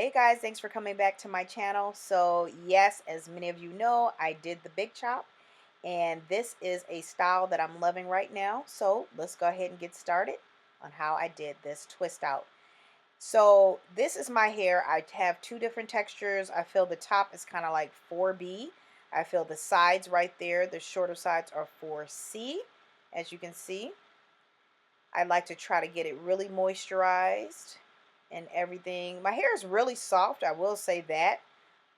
Hey guys, thanks for coming back to my channel. So yes, as many of you know, I did the big chop and this is a style that I'm loving right now. So let's go ahead and get started on how I did this twist out. So this is my hair. I have two different textures. I feel the top is kind of like 4B. I feel the sides right there, the shorter sides are 4C, as you can see. I like to try to get it really moisturized and everything. My hair is really soft, I will say that.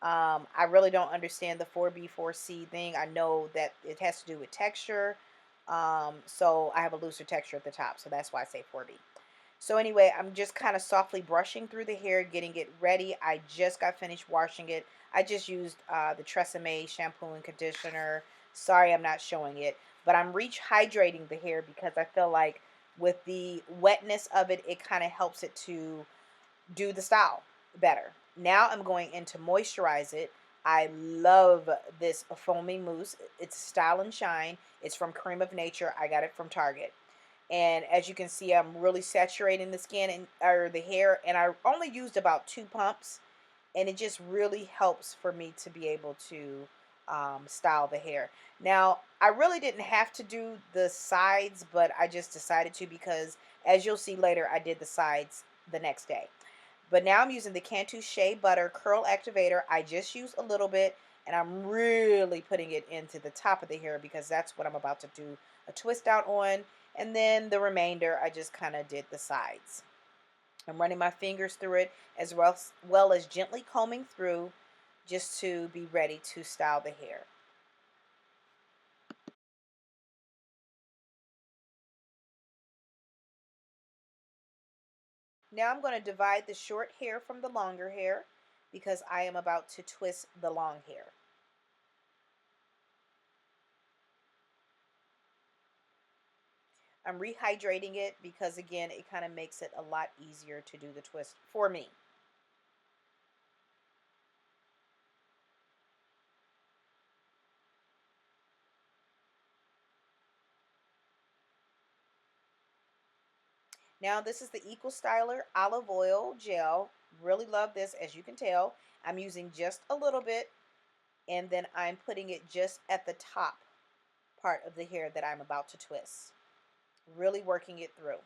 I really don't understand the 4B, 4C thing. I know that it has to do with texture. So I have a looser texture at the top, so that's why I say 4B. So anyway, I'm just kind of softly brushing through the hair, getting it ready. I just got finished washing it. I just used the Tresemme shampoo and conditioner. Sorry, I'm not showing it, but I'm rehydrating the hair because I feel like with the wetness of it, it kind of helps it to do the style better. Now I'm going in to moisturize it. I love this foamy mousse. It's Style and Shine. It's from Cream of Nature. I got it from Target. And as you can see, I'm really saturating the skin and or the hair, and I only used about 2 pumps, and it just really helps for me to be able to style the hair. Now, I really didn't have to do the sides, but I just decided to because, as you'll see later, I did the sides the next day. But now I'm using the Cantu Shea Butter Curl Activator. I just used a little bit, and I'm really putting it into the top of the hair because that's what I'm about to do a twist out on. And then the remainder, I just kind of did the sides. I'm running my fingers through it as well as gently combing through just to be ready to style the hair. Now I'm going to divide the short hair from the longer hair because I am about to twist the long hair. I'm rehydrating it because again, it kind of makes it a lot easier to do the twist for me. Now this is the Eco Styler Olive Oil Gel. Really love this, as you can tell. I'm using just a little bit, and then I'm putting it just at the top part of the hair that I'm about to twist. Really working it through.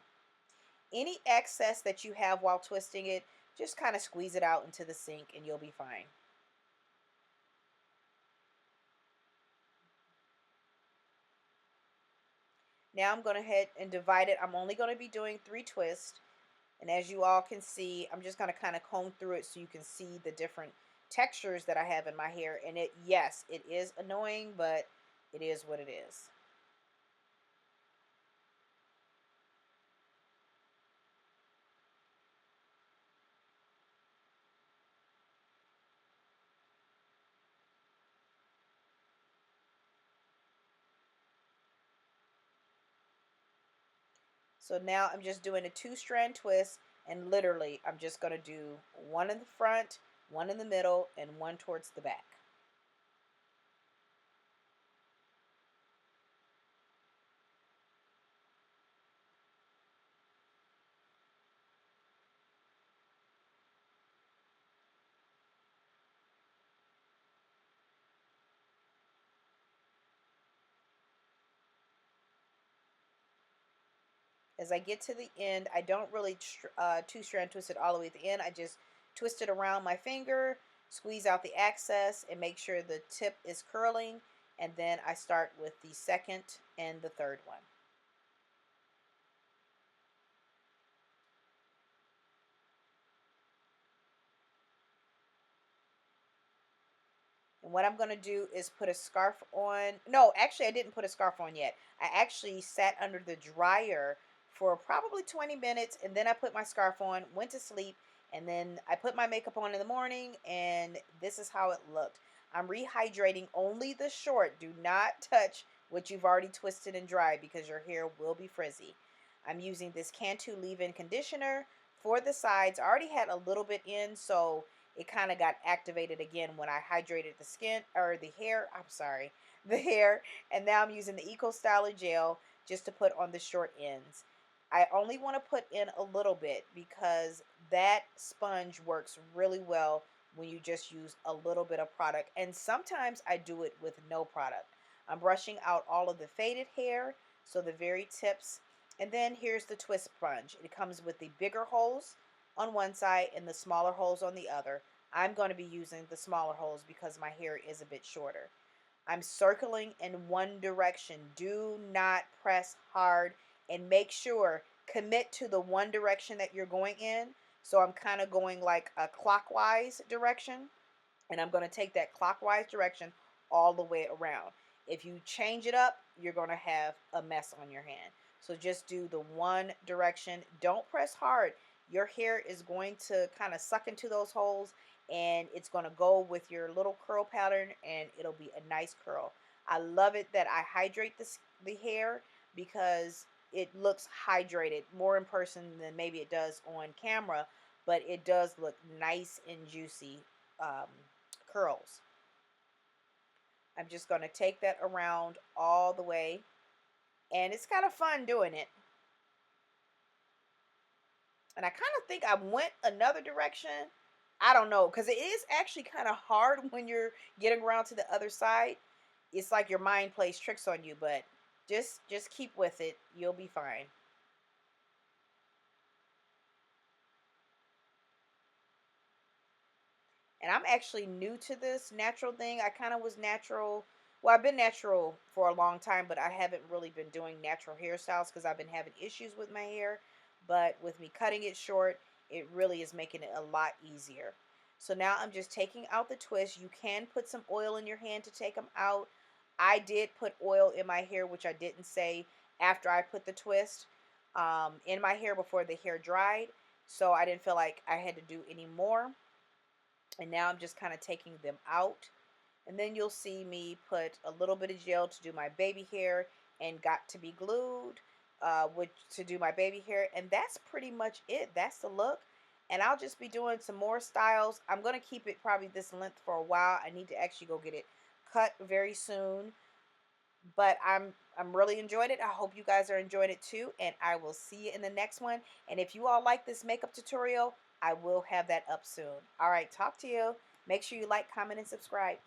Any excess that you have while twisting it, just kind of squeeze it out into the sink and you'll be fine. Now I'm going to head and divide it. I'm only going to be doing 3 twists. And as you all can see, I'm just going to kind of comb through it so you can see the different textures that I have in my hair. And yes, it is annoying, but it is what it is. So now I'm just doing a 2-strand twist, and literally I'm just going to do one in the front, one in the middle, and one towards the back. As I get to the end, I don't really 2-strand twist it all the way at the end. I just twist it around my finger, squeeze out the excess, and make sure the tip is curling. And then I start with the second and the third one. And what I'm going to do is put a scarf on. No, actually, I didn't put a scarf on yet. I actually sat under the dryer for probably 20 minutes, and then I put my scarf on, went to sleep, and then I put my makeup on in the morning, and this is how it looked. I'm rehydrating only the short. Do not touch what you've already twisted and dried because your hair will be frizzy. I'm using this Cantu leave-in conditioner for the sides. I already had a little bit in, so it kind of got activated again when I hydrated the skin or the hair. I'm sorry, the hair. And now I'm using the Eco Styler gel just to put on the short ends. I only want to put in a little bit because that sponge works really well when you just use a little bit of product. And sometimes I do it with no product. I'm brushing out all of the faded hair, so the very tips. And then here's the twist sponge. It comes with the bigger holes on one side and the smaller holes on the other. I'm going to be using the smaller holes because my hair is a bit shorter. I'm circling in one direction. Do not press hard, and make sure commit to the one direction that you're going in. So I'm kind of going like a clockwise direction, and I'm going to take that clockwise direction all the way around. If you change it up, you're going to have a mess on your hand. So just do the one direction. Don't press hard. Your hair is going to kind of suck into those holes, and it's going to go with your little curl pattern, and it'll be a nice curl. I love it that I hydrate the hair because it looks hydrated more in person than maybe it does on camera, but it does look nice and juicy um, curls. I'm just going to take that around all the way, and it's kind of fun doing it. And I kind of think I went another direction. I don't know, because it is actually kind of hard when you're getting around to the other side. It's like your mind plays tricks on you, but just keep with it. You'll be fine. And I'm actually new to this natural thing. I kind of was natural. Well, I've been natural for a long time, but I haven't really been doing natural hairstyles because I've been having issues with my hair. But with me cutting it short, it really is making it a lot easier. So now I'm just taking out the twist. You can put some oil in your hand to take them out. I did put oil in my hair, which I didn't say after I put the twist in my hair before the hair dried. So I didn't feel like I had to do any more. And now I'm just kind of taking them out. And then you'll see me put a little bit of gel to do my baby hair and got to be glued which to do my baby hair. And that's pretty much it. That's the look. And I'll just be doing some more styles. I'm going to keep it probably this length for a while. I need to actually go get it cut very soon. But I'm really enjoying it. I hope you guys are enjoying it too, and I will see you in the next one. And if you all like this makeup tutorial, I will have that up soon. All right, talk to you. Make sure you like, comment, and subscribe.